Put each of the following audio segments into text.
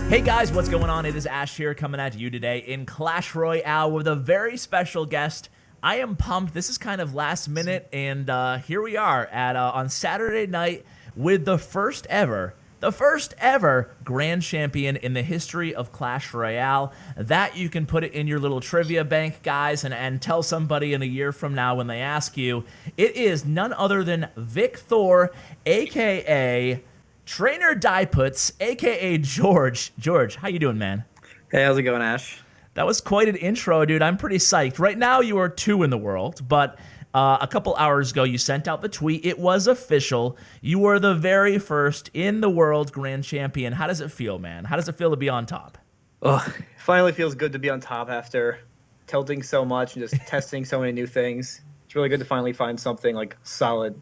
Hey guys, what's going on? It is Ash here coming at you today in Clash Royale with a very special guest. I am pumped. This is kind of last minute, and here we are at on Saturday night with the first ever Grand Champion in the history of Clash Royale. That you can put it in your little trivia bank, guys, and tell somebody in a year from now when they ask you. It is none other than Vikthor, aka Trainer Diputs, aka George. George, how you doing, man? Hey, how's it going, Ash? That was quite an intro, dude. I'm pretty psyched. Right now, you are 2 in the world, but a couple hours ago, you sent out the tweet. It was official. You were the very first in the world Grand Champion. How does it feel, man? How does it feel to be on top? Oh, it finally feels good to be on top after tilting so much and just testing so many new things. It's really good to finally find something like solid.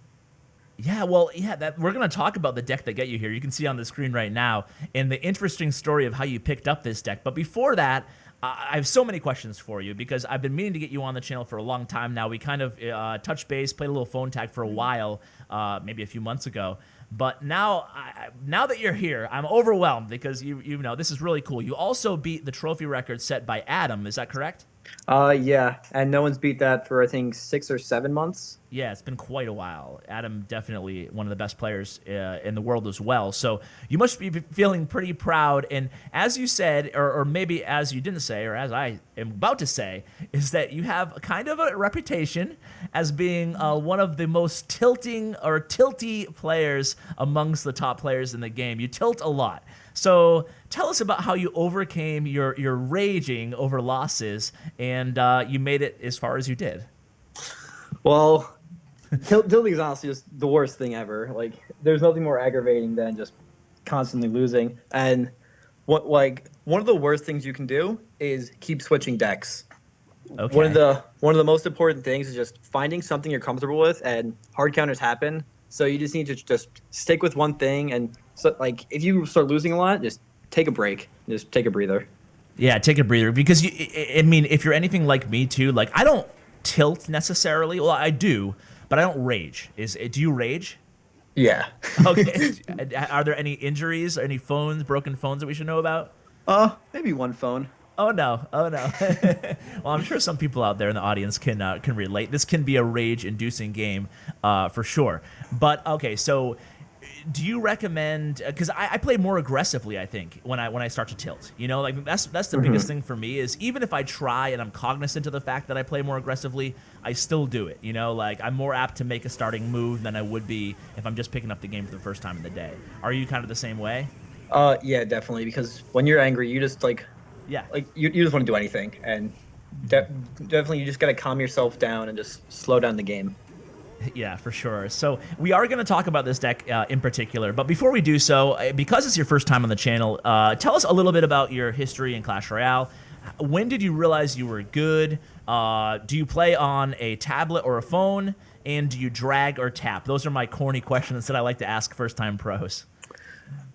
Yeah, well, that we're going to talk about the deck that got you here. You can see on the screen right now, and the interesting story of how you picked up this deck. But before that, I have so many questions for you because I've been meaning to get you on the channel for a long time now. We kind of touched base, played a little phone tag for a while, maybe a few months ago. But now that you're here, I'm overwhelmed because you know this is really cool. You also beat the trophy record set by Adam. Is that correct? Yeah, and no one's beat that for I think 6 or 7 months. Yeah, it's been quite a while. Adam definitely one of the best players in the world as well. So you must be feeling pretty proud. And as you said, or maybe as you didn't say, or as I am about to say, is that you have kind of a reputation as being one of the most tilty players amongst the top players in the game. You tilt a lot. So tell us about how you overcame your raging over losses and you made it as far as you did. Well, tilting is honestly just the worst thing ever. Like, there's nothing more aggravating than just constantly losing. And one of the worst things you can do is keep switching decks. Okay. One of the most important things is just finding something you're comfortable with, and hard counters happen. So you just need to just stick with one thing, and so like if you start losing a lot, just take a break, just take a breather. Yeah, take a breather because I mean, if you're anything like me too, like I don't tilt necessarily. Well, I do, but I don't rage. Do you rage? Yeah. Okay. Are there any injuries, or any broken phones that we should know about? Maybe one phone. Oh no! Oh no! Well, I'm sure some people out there in the audience can relate. This can be a rage-inducing game, for sure. But okay, so do you recommend? Because I play more aggressively, I think, when I start to tilt. You know, like that's the biggest thing for me is even if I try and I'm cognizant of the fact that I play more aggressively, I still do it. You know, like I'm more apt to make a starting move than I would be if I'm just picking up the game for the first time in the day. Are you kind of the same way? Yeah, definitely. Because when you're angry, you just Yeah. Like you just want to do anything, and definitely you just got to calm yourself down and just slow down the game. Yeah, for sure. So we are going to talk about this deck in particular, but before we do so, because it's your first time on the channel, tell us a little bit about your history in Clash Royale. When did you realize you were good? Do you play on a tablet or a phone? And do you drag or tap? Those are my corny questions that I like to ask first-time pros.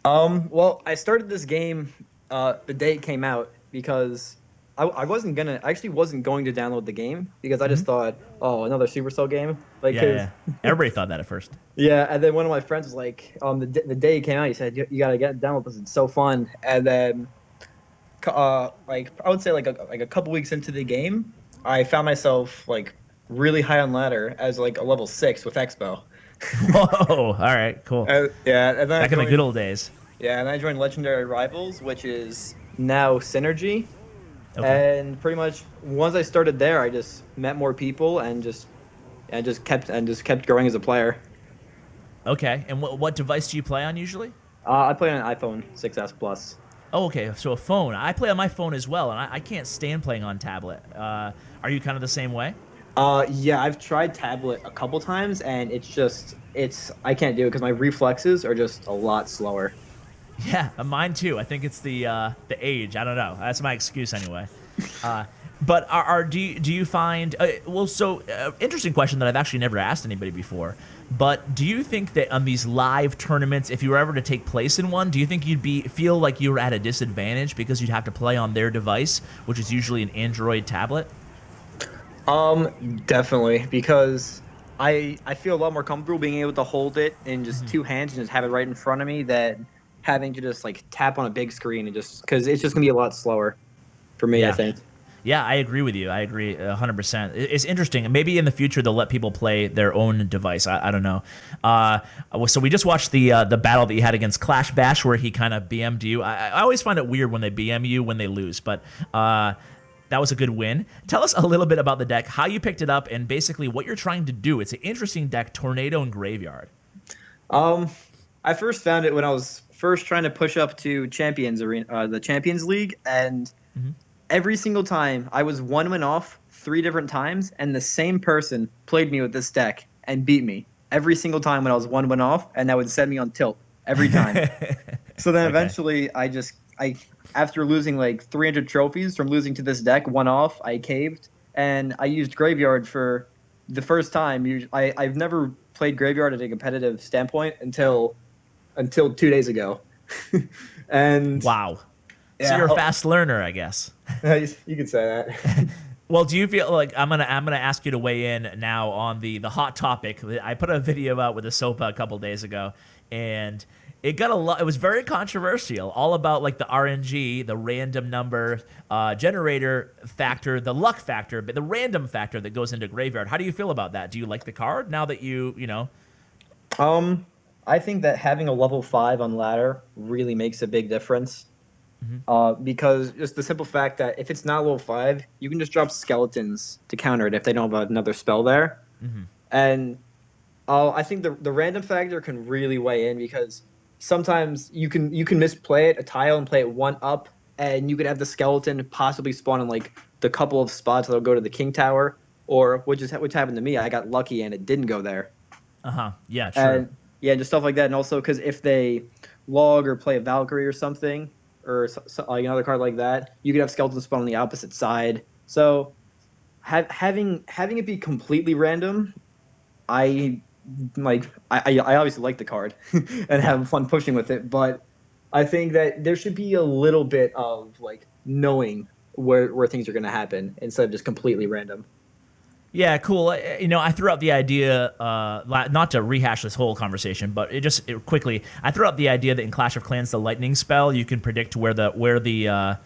Well, I started this game the day it came out because I actually wasn't going to download the game because I just thought, oh, another Supercell game. Like, Yeah. Everybody thought that at first. Yeah, and then one of my friends was like, the day it came out, he said, you gotta download this. It's so fun. And then, like I would say like a couple weeks into the game, I found myself like really high on ladder as like a level 6 with Expo. Whoa! All right, cool. Yeah, and then Back in the good old days. Yeah, and I joined Legendary Rivals, which is now Synergy. Okay. And pretty much once I started there, I just met more people and just kept growing as a player. Okay, and what device do you play on usually? I play on an iPhone 6s Plus. Oh, okay, so a phone. I play on my phone as well, and I can't stand playing on tablet. Are you kind of the same way? Yeah, I've tried tablet a couple times, and I can't do it because my reflexes are just a lot slower. Yeah, mine too. I think it's the age. I don't know. That's my excuse anyway. But do you find interesting question that I've actually never asked anybody before. But do you think that on these live tournaments, if you were ever to take place in one, do you think you'd feel like you were at a disadvantage because you'd have to play on their device, which is usually an Android tablet? Definitely, because I feel a lot more comfortable being able to hold it in just two hands and just have it right in front of me than having to just like tap on a big screen and just because it's just gonna be a lot slower for me, I Yeah. think. Yeah, I agree with you. I agree 100%. It's interesting. Maybe in the future they'll let people play their own device. I don't know. So we just watched the battle that you had against Clash Bash where he kind of BM'd you. I always find it weird when they BM you when they lose, but that was a good win. Tell us a little bit about the deck, how you picked it up, and basically what you're trying to do. It's an interesting deck, Tornado and Graveyard. I first found it when I was first trying to push up to Champions Arena, the Champions League, and every single time I was one win off 3 different times, and the same person played me with this deck and beat me every single time when I was one win off, and that would send me on tilt every time. So then eventually, I after losing like 300 trophies from losing to this deck, one off, I caved, and I used Graveyard for the first time. I've never played Graveyard at a competitive standpoint until 2 days ago, and Wow. yeah, So you're a fast learner, I guess. you could say that. Well, do you feel like I'm gonna ask you to weigh in now on the hot topic? I put a video out with Ahsoka a couple days ago, and it got a lot. It was very controversial, all about like the RNG, the random number generator factor, the luck factor, but the random factor that goes into Graveyard. How do you feel about that? Do you like the card now that you know? I think that having a level 5 on ladder really makes a big difference. Because just the simple fact that if it's not level 5, you can just drop skeletons to counter it if they don't have another spell there. And I think the random factor can really weigh in because sometimes you can misplay it a tile and play it 1 up, and you could have the skeleton possibly spawn in like the couple of spots that'll go to the king tower, or which happened to me. I got lucky and it didn't go there. Yeah, true. And yeah, just stuff like that. And also because if they log or play a Valkyrie or something, or like another card like that, you could have skeleton spawn on the opposite side. So having it be completely random, I obviously like the card and have fun pushing with it, but I think that there should be a little bit of like knowing where things are going to happen instead of just completely random. Yeah, cool. I threw out the idea, not to rehash this whole conversation, but quickly, I threw out the idea that in Clash of Clans, the lightning spell, you can predict where the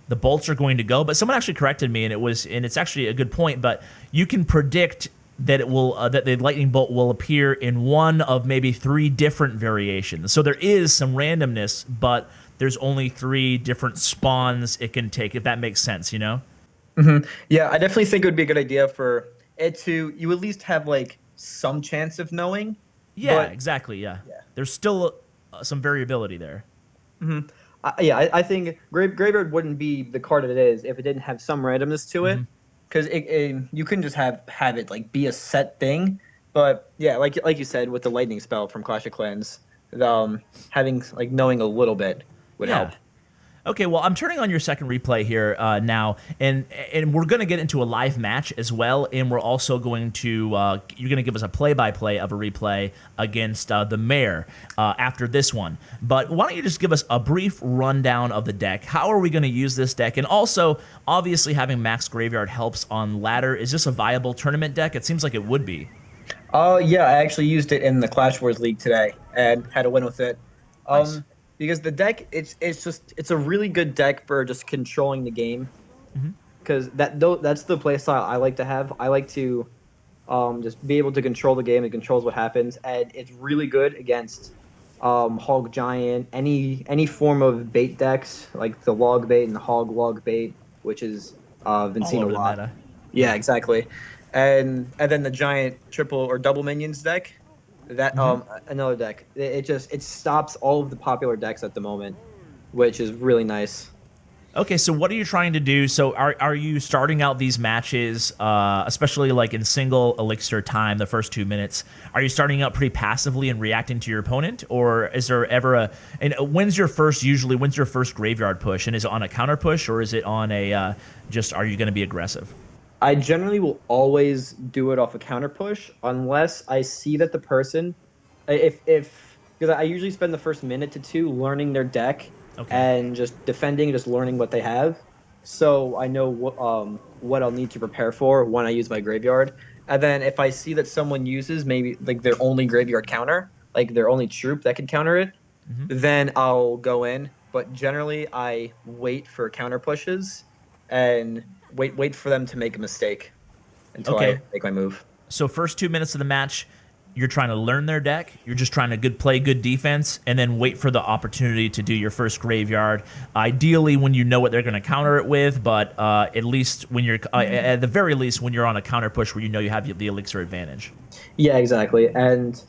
bolts are going to go. But someone actually corrected me, and it's actually a good point. But you can predict that that the lightning bolt will appear in one of maybe 3 different variations. So there is some randomness, but there's only 3 different spawns it can take, if that makes sense, you know? Yeah, I definitely think it would be a good idea for it to you at least have like some chance of knowing. Yeah, exactly. Yeah. There's still some variability there. I think Graveyard wouldn't be the card that it is if it didn't have some randomness to it, because you couldn't just have it like be a set thing. But yeah, like you said with the lightning spell from Clash of Clans, having like knowing a little bit would help. Okay, well, I'm turning on your second replay here now, and we're going to get into a live match as well, and we're also going to you're going to give us a play-by-play of a replay against the Mayor after this one. But why don't you just give us a brief rundown of the deck? How are we going to use this deck? And also, obviously, having Max Graveyard helps on ladder. Is this a viable tournament deck? It seems like it would be. Yeah, I actually used it in the Clash Wars League today and had a win with it. Nice. Because the deck, it's a really good deck for just controlling the game. Because that's the playstyle I like to have. I like to just be able to control the game. It controls what happens, and it's really good against Hog Giant, any form of bait decks like the log bait and the hog log bait, which is Vincent a lot. Yeah, exactly. And then the giant triple or double minions deck. That another deck. It stops all of the popular decks at the moment, which is really nice. Okay, so what are you trying to do? So are you starting out these matches, especially like in single elixir time, the first 2 minutes? Are you starting out pretty passively and reacting to your opponent, or is there ever when's your first graveyard push, and is it on a counter push, or is it on a just are you going to be aggressive? I generally will always do it off a counter push unless I see that the person, because I usually spend the first minute to 2 learning their deck and just defending, just learning what they have, so I know what I'll need to prepare for when I use my graveyard. And then if I see that someone uses maybe like their only graveyard counter, like their only troop that can counter it, then I'll go in. But generally, I wait for counter pushes and wait for them to make a mistake until I Okay. make my move. So first 2 minutes of the match, you're trying to learn their deck. You're just trying to play good defense, and then wait for the opportunity to do your first graveyard. Ideally, when you know what they're going to counter it with, but at least when you're at the very least when you're on a counter push where you know you have the elixir advantage. Yeah, exactly. And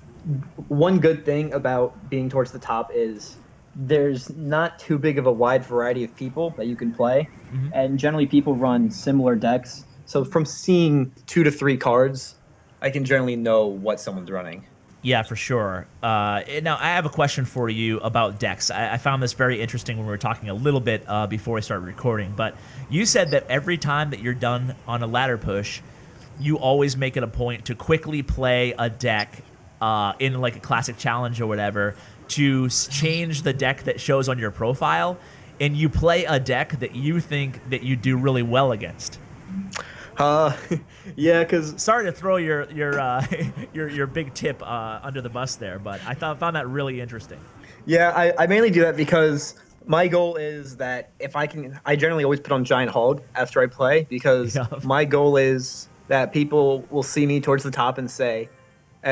one good thing about being towards the top is there's not too big of a wide variety of people that you can play, and generally people run similar decks. So from seeing 2 to 3 cards, I can generally know what someone's running. Yeah, for sure. Now, I have a question for you about decks. I found this very interesting when we were talking a little bit before I started recording. But you said that every time that you're done on a ladder push, you always make it a point to quickly play a deck in like a classic challenge or whatever to change the deck that shows on your profile, and you play a deck that you think that you do really well against. Yeah, because Sorry to throw your your big tip under the bus there, but I found that really interesting. yeah, I mainly do that because my goal is that if I generally always put on Giant Hog after I play because Yeah. my goal is that people will see me towards the top and say,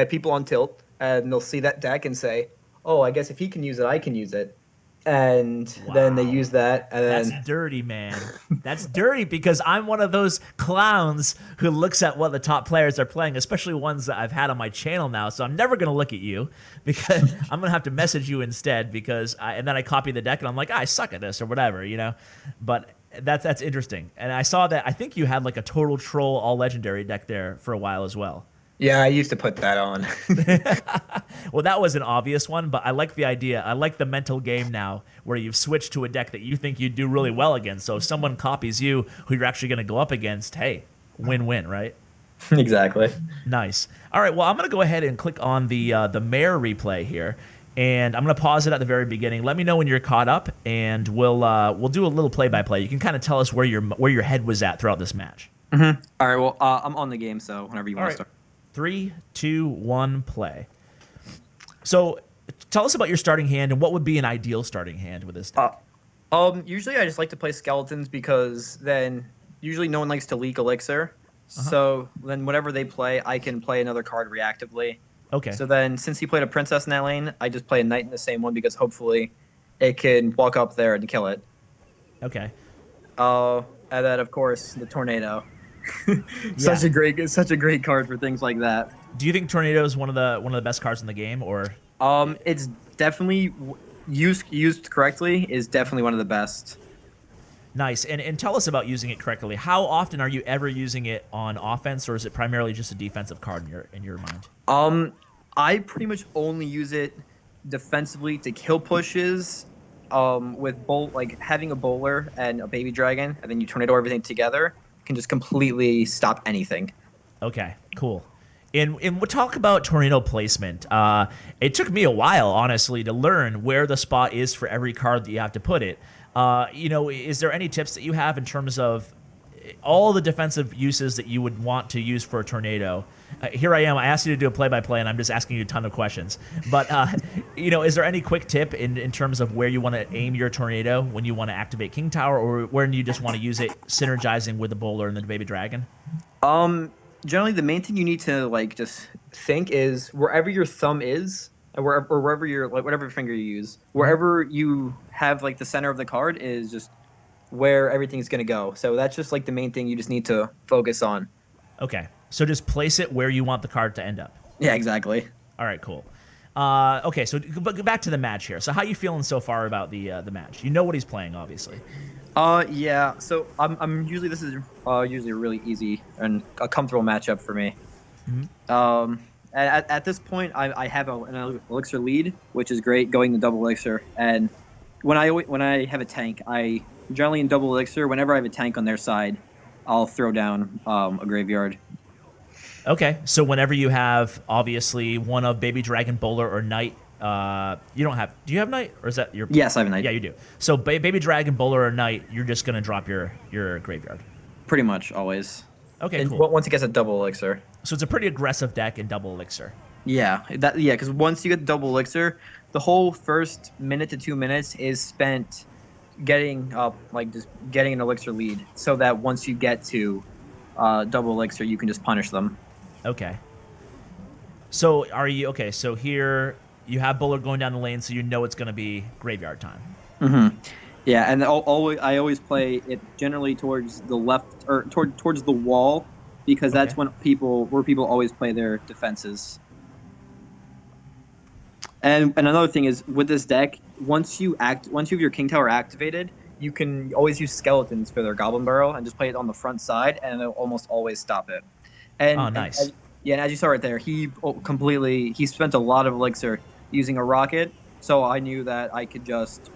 people on tilt, and they'll see that deck and say, oh, I guess if he can use it, I can use it. And then they Wow. use that, and then That's dirty, man. That's dirty because I'm one of those clowns who looks at what the top players are playing, especially ones that I've had on my channel now. So I'm never going to look at you because I'm going to have to message you instead and then I copy the deck and I'm like, I suck at this or whatever, you know? But that's interesting. And I saw that I think you had like a total troll all legendary deck there for a while as well. yeah, I used to put that on. Well, that was an obvious one, but I like the idea. I like the mental game now where you've switched to a deck that you think you do really well against. So if someone copies you who you're actually going to go up against, hey, win-win, right? Exactly. Nice. All right, well, I'm going to go ahead and click on the mayor replay here, and I'm going to pause it at the very beginning. Let me know when you're caught up, and we'll do a little play-by-play. You can kind of tell us where your head was at throughout this match. All right, well, I'm on the game, so whenever you want to start. 3, 2, 1, play. So, tell us about your starting hand and what would be an ideal starting hand with this deck. Usually I just like to play skeletons because then usually no one likes to leak elixir. So then whenever they play, I can play another card reactively. Okay. So then since he played a princess in that lane, I just play a knight in the same one because hopefully it can walk up there and kill it. Okay. And then of course the tornado. Such a great card for things like that. Do you think Tornado is one of the best cards in the game, or? It's definitely used correctly is definitely one of the best. Nice. And tell us about using it correctly. How often are you ever using it on offense, or is it primarily just a defensive card in your mind? I pretty much only use it defensively to kill pushes. With having a bowler and a baby dragon, and then you tornado everything together, can just completely stop anything. Okay, cool. And we'll talk about tornado placement. It took me a while, honestly, to learn where the spot is for every card that you have to put it. Is there any tips that you have in terms of all the defensive uses that you would want to use for a tornado? Here I am. I asked you to do a play-by-play, and I'm just asking you a ton of questions. But, is there any quick tip in terms of where you want to aim your tornado when you want to activate King Tower, or when you just want to use it synergizing with the bowler and the baby dragon? Generally, the main thing you need to just think is wherever your thumb is, or wherever your whatever finger you use, wherever you have the center of the card is just where everything's gonna go. So that's just the main thing you just need to focus on. Okay, so just place it where you want the card to end up. Yeah, exactly. All right, cool. Okay, so but back to the match here. So how you feeling so far about the match? You know what he's playing, obviously. Yeah. So I'm usually this is usually a really easy and a comfortable matchup for me. At this point, I have an elixir lead, which is great, going to double elixir. And when I have a tank, I generally in double elixir. Whenever I have a tank on their side, I'll throw down a graveyard. Okay, so whenever you have obviously one of baby dragon, bowler, or knight, you don't have. Do you have knight, or is that your? Yes, I have a knight. Yeah, you do. So baby dragon, bowler, or knight, you're just gonna drop your graveyard. Pretty much always. Okay, and cool. once it gets a double elixir. So it's a pretty aggressive deck in double elixir. Because once you get double elixir, the whole first minute to 2 minutes is spent getting just getting an elixir lead, so that once you get to double elixir, you can just punish them. Okay. So are you okay? So here you have Bullard going down the lane, so you know it's going to be graveyard time. Mm-hmm. Yeah, and I always play it generally towards the left or towards the wall, because that's when people always play their defenses. And another thing is, with this deck, once you have your King Tower activated, you can always use skeletons for their Goblin Barrel and just play it on the front side, and it'll almost always stop it. And, nice. And as you saw right there, he spent a lot of elixir using a rocket, so I knew that I could just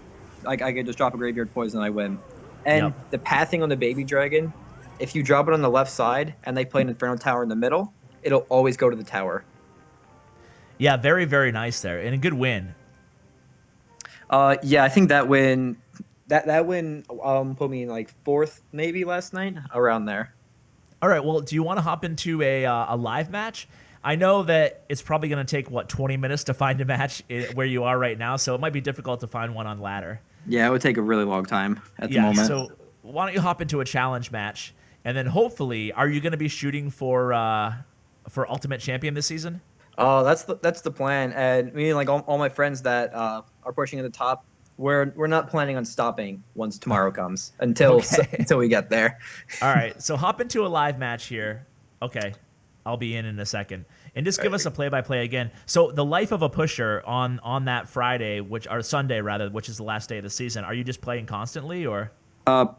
drop a graveyard poison and I win. And the pathing on the baby dragon, if you drop it on the left side and they play an Inferno Tower in the middle, it'll always go to the tower. Yeah, very, very nice there, and a good win. I think that win put me in like fourth maybe last night, around there. All right, well, do you want to hop into a live match? I know that it's probably going to take 20 minutes to find a match where you are right now, so it might be difficult to find one on ladder. Yeah, it would take a really long time at the moment. So why don't you hop into a challenge match, and then hopefully, are you going to be shooting for Ultimate Champion this season? Oh, that's the plan. And me and like all my friends that are pushing at the top, we're not planning on stopping once tomorrow comes until we get there. All right, so hop into a live match here. Okay, I'll be in a second, and just give us a play-by-play again. So the life of a pusher on that Friday, or Sunday rather, which is the last day of the season. Are you just playing constantly, or?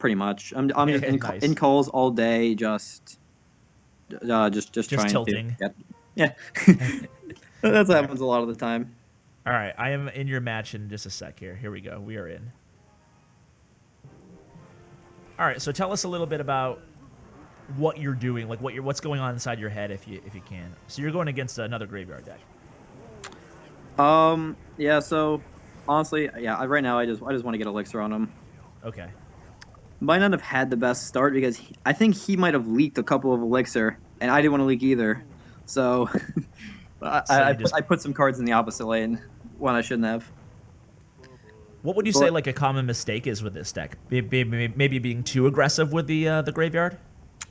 Pretty much. I'm just in calls all day, just trying tilting. Yeah. That happens a lot of the time. All right, I am in your match in just a sec here. Here we go. We are in. All right, so tell us a little bit about what you're doing, like what's going on inside your head, if you can. So you're going against another graveyard deck. Yeah. So honestly, right now I just want to get elixir on him. Okay. Might not have had the best start because I think he might have leaked a couple of elixir, and I didn't want to leak either. So, I put some cards in the opposite lane when I shouldn't have. What would you say like a common mistake is with this deck? Maybe being too aggressive with the graveyard?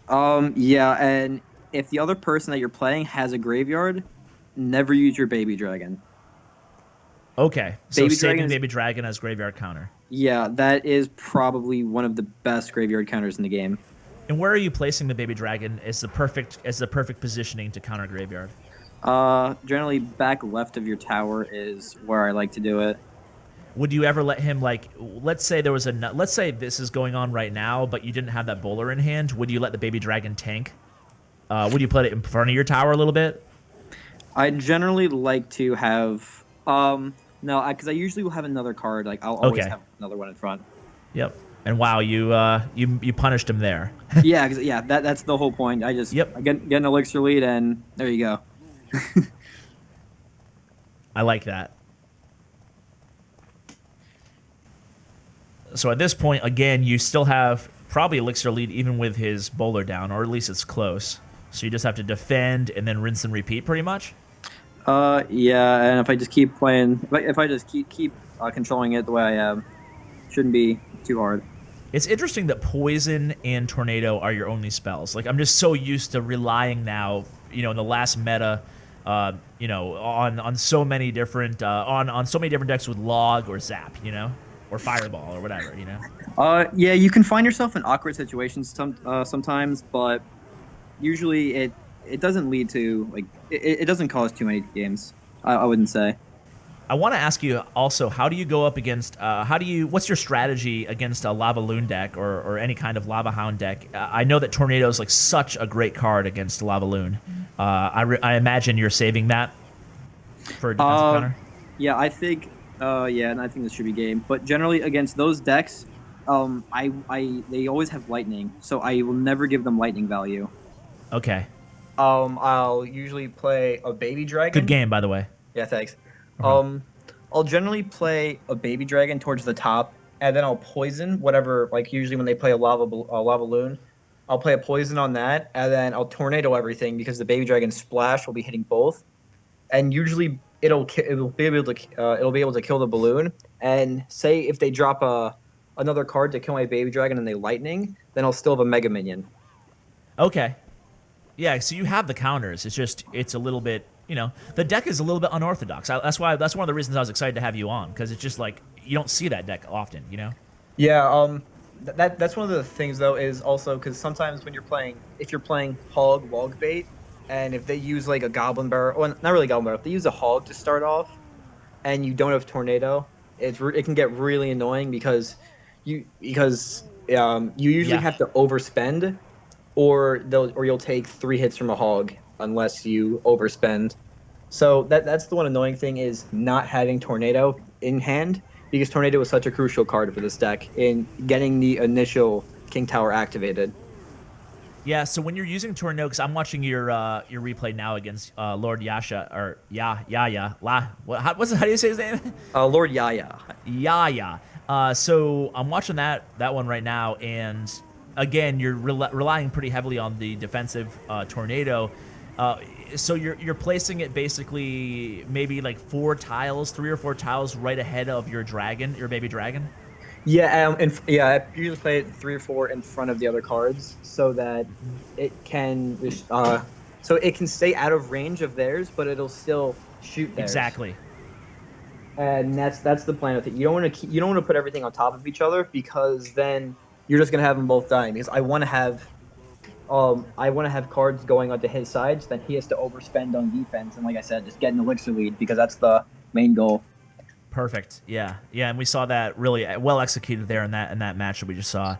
Yeah, and if the other person that you're playing has a graveyard, never use your baby dragon. Okay, so saving baby dragon as graveyard counter. Yeah, that is probably one of the best graveyard counters in the game. And where are you placing the baby dragon as the perfect positioning to counter graveyard? Generally back left of your tower is where I like to do it. Would you ever let him, like, let's say this is going on right now, but you didn't have that bowler in hand. Would you let the baby dragon tank? Would you put it in front of your tower a little bit? I generally like to have, no, because I usually will have another card. Like I'll always have another one in front. Yep. And wow, you punished him there. Yeah, that's the whole point. I just get an elixir lead, and there you go. I like that. So at this point, again, you still have probably elixir lead even with his bowler down, or at least it's close. So you just have to defend and then rinse and repeat, pretty much. Yeah, and if I just keep playing, if I just keep controlling it the way I am, shouldn't be too hard. It's interesting that Poison and Tornado are your only spells. Like, I'm just so used to relying now, in the last meta, on so many different on so many different decks with Log or Zap, or Fireball or whatever, Yeah, you can find yourself in awkward situations sometimes, but usually it doesn't lead to it doesn't cause too many games. I wouldn't say. I want to ask you also, how do you go up against, what's your strategy against a Lava Loon deck or any kind of Lava Hound deck? I know that Tornado is like such a great card against Lava Loon. I imagine you're saving that for a defensive counter? Yeah, I think, and I think this should be game. But generally against those decks, they always have lightning, so I will never give them lightning value. Okay. I'll usually play a baby dragon. Good game, by the way. Yeah, thanks. I'll generally play a baby dragon towards the top, and then I'll poison whatever. Like usually when they play a lava loon, I'll play a poison on that, and then I'll tornado everything because the baby dragon splash will be hitting both, and usually it'll be able to kill the balloon. And say if they drop another card to kill my baby dragon and they lightning, then I'll still have a mega minion. Okay. Yeah, so you have the counters. It's a little bit, the deck is a little bit unorthodox. That's one of the reasons I was excited to have you on, because it's just like you don't see that deck often, Yeah, that's one of the things though, is also because sometimes when if you're playing hog log bait, and if they use like a goblin barrel, well, not really goblin barrel, if they use a hog to start off, and you don't have tornado, it can get really annoying because you usually have to overspend, or you'll take 3 hits from a hog unless you overspend. So that's the one annoying thing, is not having tornado in hand, because tornado is such a crucial card for this deck in getting the initial King Tower activated. Yeah, so when you're using Tornado, because I'm watching your replay now against Lord Yasha, or how do you say his name? Lord Yaya. Yaya. So I'm watching that one right now, and again, you're relying pretty heavily on the defensive Tornado. So you're placing it basically maybe like 3 or 4 tiles right ahead of your baby dragon. Yeah, I usually play it 3 or 4 in front of the other cards so that it can stay out of range of theirs, but it'll still shoot theirs. Exactly. And that's the plan with it. You don't want to put everything on top of each other, because then you're just gonna have them both dying. Because I want to have cards going onto his side, so then he has to overspend on defense, and like I said, just get an elixir lead, because that's the main goal. Perfect. Yeah, and we saw that really well executed there in that match that we just saw.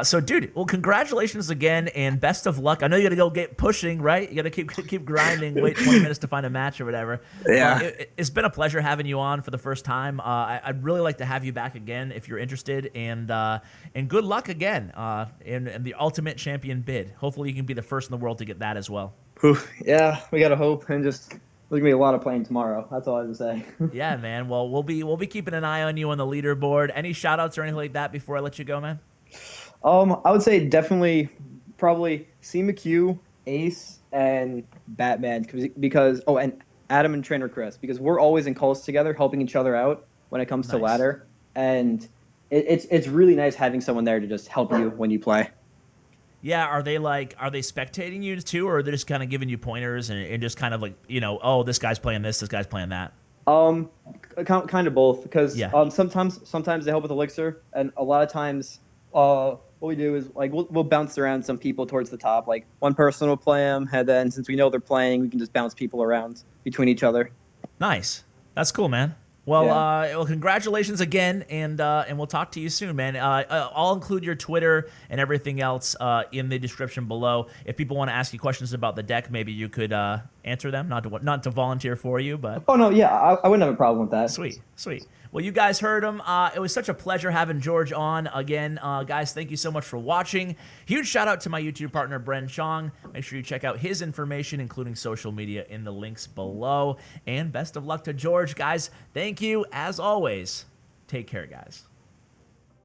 So, dude, well, congratulations again, and best of luck. I know you got to go get pushing, right? You got to keep grinding, wait 20 minutes to find a match or whatever. Yeah. It's been a pleasure having you on for the first time. I'd really like to have you back again if you're interested, and good luck again in the Ultimate Champion bid. Hopefully, you can be the first in the world to get that as well. Yeah, we gotta hope, and just. There's gonna be a lot of playing tomorrow. That's all I have to say. Yeah, man. Well, we'll be keeping an eye on you on the leaderboard. Any shout outs or anything like that before I let you go, man? I would say definitely, probably C McHugh, Ace, and Batman, because and Adam and Trainer Chris, because we're always in calls together, helping each other out when it comes to ladder, and it's really nice having someone there to just help you when you play. Yeah, are they spectating you too, or are they just kind of giving you pointers and just kind of like, oh, this guy's playing this guy's playing that? Kind of both, because sometimes they help with elixir, and a lot of times what we do is like we'll bounce around some people towards the top. Like one person will play them, and then since we know they're playing, we can just bounce people around between each other. Nice, that's cool, man. Well, yeah. Well, congratulations again, and we'll talk to you soon, man. I'll include your Twitter and everything else in the description below. If people want to ask you questions about the deck, maybe you could answer them. Not to volunteer for you, but oh no, yeah, I wouldn't have a problem with that. Sweet. Well, you guys heard him. It was such a pleasure having George on again. Guys, thank you so much for watching. Huge shout out to my YouTube partner, Bren Chong. Make sure you check out his information, including social media, in the links below. And best of luck to George. Guys, thank you. As always, take care, guys.